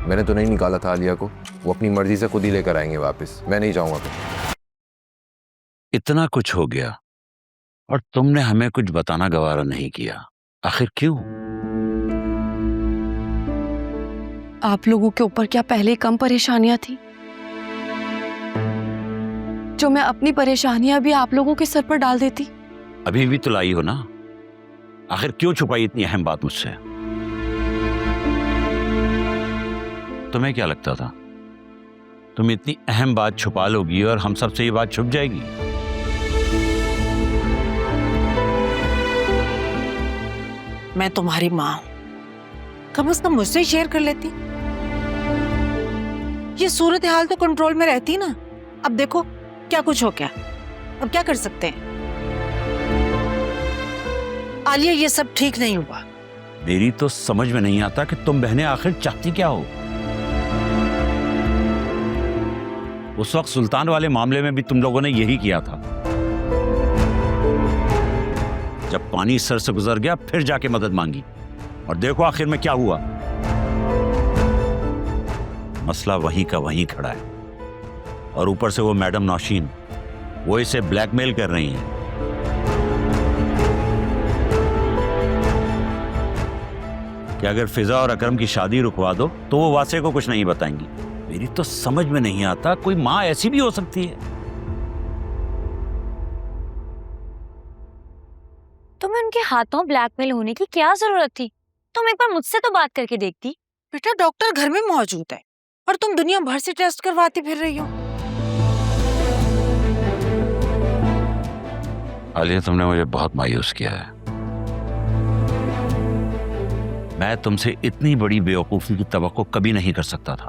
मैंने तो नहीं निकाला था आलिया को, वो अपनी मर्जी से खुद ही लेकर आएंगे वापस, मैं नहीं जाऊंगा फिर। इतना कुछ हो गया और तुमने हमें कुछ बताना गवारा नहीं किया, आखिर क्यों? आप लोगों के ऊपर क्या पहले कम परेशानियां थी, जो मैं अपनी परेशानियां भी आप लोगों के सर पर डाल देती? अभी भी तो लाई हो ना, आखिर क्यों छुपाई इतनी अहम बात मुझसे? तुम्हें क्या लगता था तुम इतनी अहम बात छुपा लोगी और हम सबसे ये बात छुप जाएगी? मैं तुम्हारी माँ हूं, कम से कम मुझसे ही शेयर कर लेती। ये सूरत हाल तो कंट्रोल में रहती ना। अब देखो क्या कुछ हो गया, अब क्या कर सकते हैं। आलिया, ये सब ठीक नहीं हुआ। मेरी तो समझ में नहीं आता कि तुम बहनें आखिर चाहती क्या हो। उस वक्त सुल्तान वाले मामले में भी तुम लोगों ने यही किया था। जब पानी सर से गुजर गया फिर जाके मदद मांगी, और देखो आखिर में क्या हुआ। मसला वहीं का वहीं खड़ा है, और ऊपर से वो मैडम नौशीन, वो इसे ब्लैकमेल कर रही हैं। कि अगर फिजा और अकरम की शादी रुकवा दो तो वो वासे को कुछ नहीं बताएंगी। मेरी तो समझ में नहीं आता, कोई माँ ऐसी भी हो सकती है? तुम्हें उनके हाथों ब्लैकमेल होने की क्या जरूरत थी? तुम एक बार मुझसे तो बात करके देखती। बेटा, डॉक्टर घर में मौजूद है और तुम दुनिया भर से टेस्ट करवाती फिर रही हो। आलिया, तुमने मुझे बहुत मायूस किया है। मैं तुमसे इतनी बड़ी बेवकूफी की तवक्को कभी नहीं कर सकता था,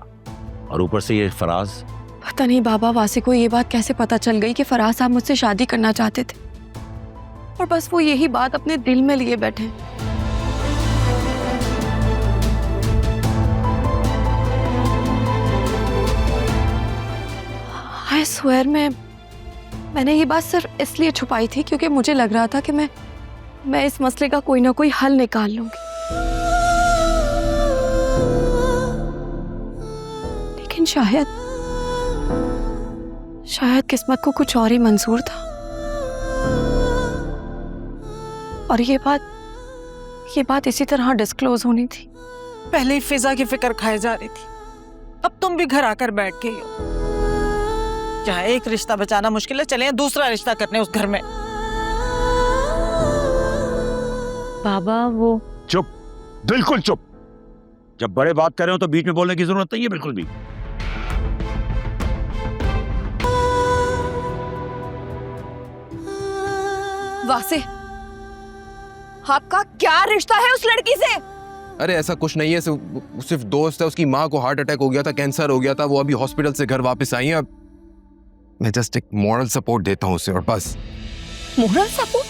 और ऊपर से ये फराज। पता नहीं बाबा, वासे को ये बात कैसे पता चल गई कि फराज साहब मुझसे शादी करना चाहते थे, और बस वो यही बात अपने दिल में लिए बैठे। आई स्वेयर मैंने ये बात सिर्फ इसलिए छुपाई थी क्योंकि मुझे लग रहा था कि मैं इस मसले का कोई ना कोई हल निकाल लूंगी। लेकिन शायद किस्मत को कुछ और ही मंजूर था, और ये बात इसी तरह डिस्क्लोज होनी थी। पहले ही फिजा की फिक्र खाए जा रही थी, अब तुम भी घर आकर बैठ गई हो। जहाँ एक रिश्ता बचाना मुश्किल है, चले दूसरा रिश्ता करने उस घर में। बाबा वो चुप, बिल्कुल चुप। जब बड़े बात कर रहे हो तो बीच में बोलने की जरूरत नहीं है बिल्कुल भी। वासे, आपका क्या रिश्ता है उस लड़की से? अरे ऐसा कुछ नहीं है, सिर्फ दोस्त है। उसकी माँ को हार्ट अटैक हो गया था, कैंसर हो गया था, वो अभी हॉस्पिटल से घर वापस आई है। मैं जस्ट एक मॉरल सपोर्ट देता हूँ उसे, और बस। Moral support?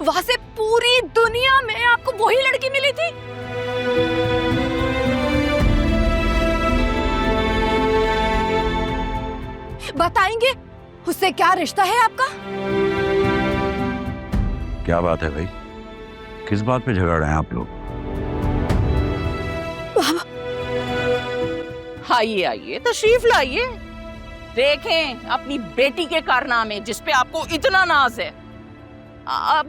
वहां से पूरी दुनिया में आपको वही लड़की मिली थी? बताएंगे उससे क्या रिश्ता है आपका? क्या बात है भाई, किस बात पे झगड़ रहे हैं आप लोग? आइए आइए, तशरीफ लाइए, देखें अपनी बेटी के कारनामे जिस पे आपको इतना नाज है।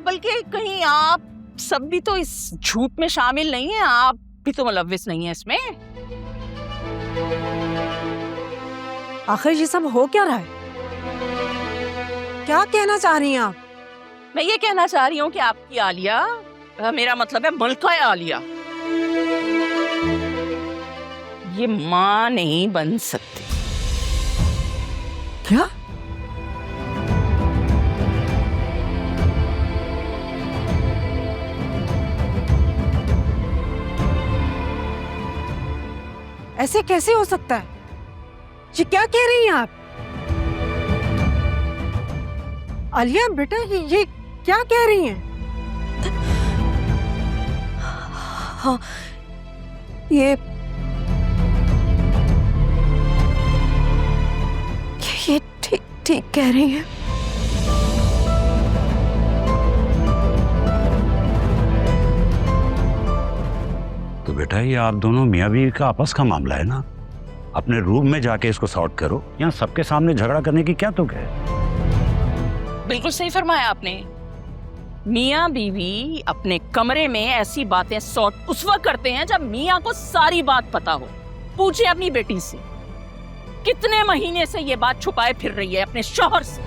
बल्कि कहीं आप सब भी तो इस झूठ में शामिल नहीं है, आप भी तो मुलव्विस नहीं है इसमें। आखिर ये सब हो क्या रहा है? क्या कहना चाह रही हैं आप? मैं ये कहना चाह रही हूँ कि आपकी आलिया, मेरा मतलब है मलका आलिया, ये मां नहीं बन सकती। क्या? ऐसे कैसे हो सकता है? ये क्या कह रही हैं आप? आलिया बेटा, ये क्या कह रही हैं? हाँ, ये ठीक कह रही हैं। तो बेटा ये आप दोनों मियाँ बीवी का आपस का मामला है ना, अपने रूम में जाके इसको सॉर्ट करो। यहाँ सबके सामने झगड़ा करने की क्या तुक है? बिल्कुल सही फरमाया आपने। मियाँ बीवी अपने कमरे में ऐसी बातें सॉर्ट उस वक्त करते हैं जब मियाँ को सारी बात पता हो। पूछे अपनी बेटी से, कितने महीने से ये बात छुपाए फिर रही है अपने शौहर से।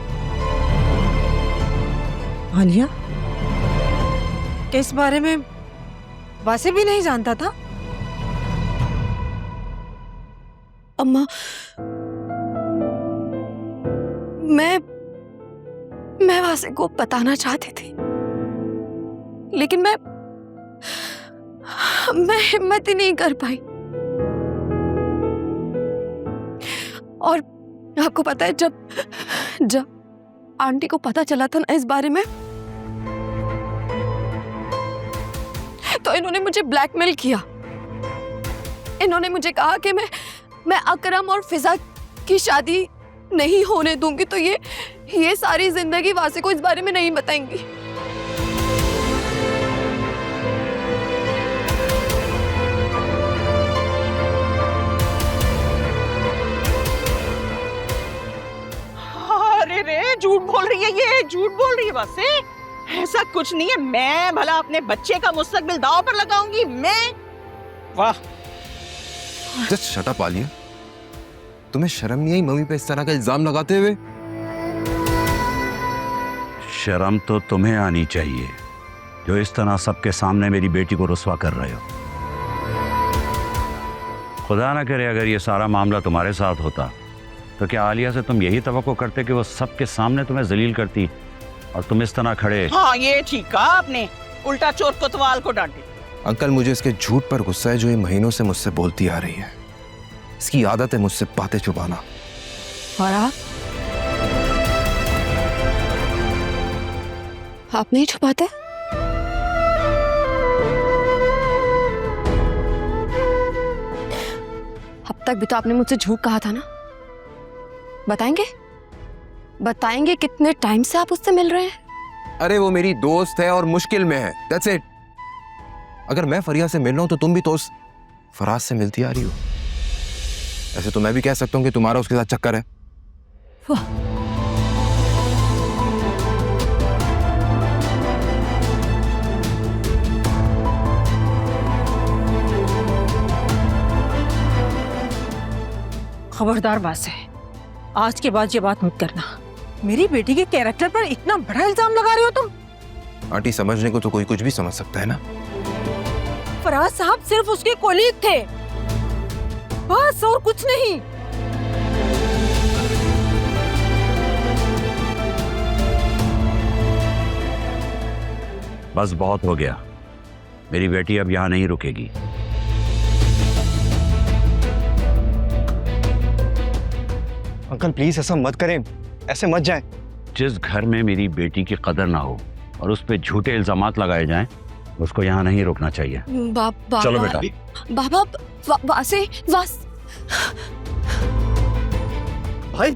आलिया, इस बारे में वासे भी नहीं जानता था? अम्मा, मैं वासे को बताना चाहती थी, लेकिन मैं हिम्मत ही नहीं कर पाई। और आपको पता है, जब आंटी को पता चला था ना इस बारे में, तो इन्होंने मुझे ब्लैकमेल किया। इन्होंने मुझे कहा कि मैं अकरम और फिजा की शादी नहीं होने दूंगी, तो ये सारी जिंदगी वासे को इस बारे में नहीं बताएंगी। अरे रे, झूठ बोल रही है, ये झूठ बोल रही है वासे। ऐसा कुछ नहीं है। मैं भला अपने बच्चे का मुस्तकबिल दांव पर लगाऊंगी? मैं? वाह। जस्ट शट अप आलिया, तुम्हें शर्म नहीं आई मम्मी पे इस तरह का इल्जाम लगाते हुए? शर्म तो तुम्हें आनी चाहिए जो इस तरह सबके सामने मेरी बेटी को रुस्वा कर रहे हो। खुदा ना करे अगर ये सारा मामला तुम्हारे साथ होता तो क्या आलिया से तुम यही तवक्को करते कि वो सबके सामने तुम्हें जलील करती और तुम इस तरह खड़े? हाँ, ये ठीक कहा आपने। उल्टा चोर कोतवाल को डांटे। अंकल, मुझे इसके झूठ पर गुस्सा है जो ये महीनों से मुझसे बोलती आ रही है। इसकी आदत है मुझसे बातें छुपाना। और आप नहीं छुपाते? अब तक भी तो आपने मुझसे झूठ कहा था ना। बताएंगे कितने टाइम से आप उससे मिल रहे हैं? अरे वो मेरी दोस्त है और मुश्किल में है, दैट्स इट। अगर मैं फरिया से मिल रहा हूं तो तुम भी तो उस फराज से मिलती आ रही हो। ऐसे तो मैं भी कह सकता हूं कि तुम्हारा उसके साथ चक्कर है। वाह, खबरदार वासे, आज के बाद ये बात मत करना। मेरी बेटी के कैरेक्टर पर इतना बड़ा इल्जाम लगा रहे हो तुम। आंटी, समझने को तो कोई कुछ भी समझ सकता है ना। फराज साहब सिर्फ उसके कोलीग थे, बस, और कुछ नहीं। बस बहुत हो गया, मेरी बेटी अब यहाँ नहीं रुकेगी। अंकल प्लीज ऐसा मत करें, ऐसे मत जाएं। जिस घर में मेरी बेटी की कदर ना हो और उस पे झूठे इल्जामात लगाए जाएं, उसको यहाँ नहीं रुकना चाहिए। चलो बेटा। बाबा, वासे, भाई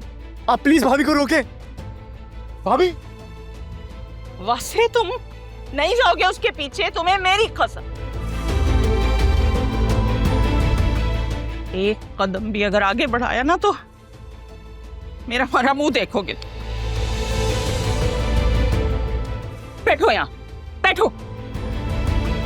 आप प्लीज भाभी को रोके। भाभी, वासे, तुम नहीं जाओगे उसके पीछे, तुम्हें मेरी कसम। एक कदम भी अगर आगे बढ़ाया ना तो मेरा हमारा मुंह देखोगे। बैठो यहाँ, बैठो।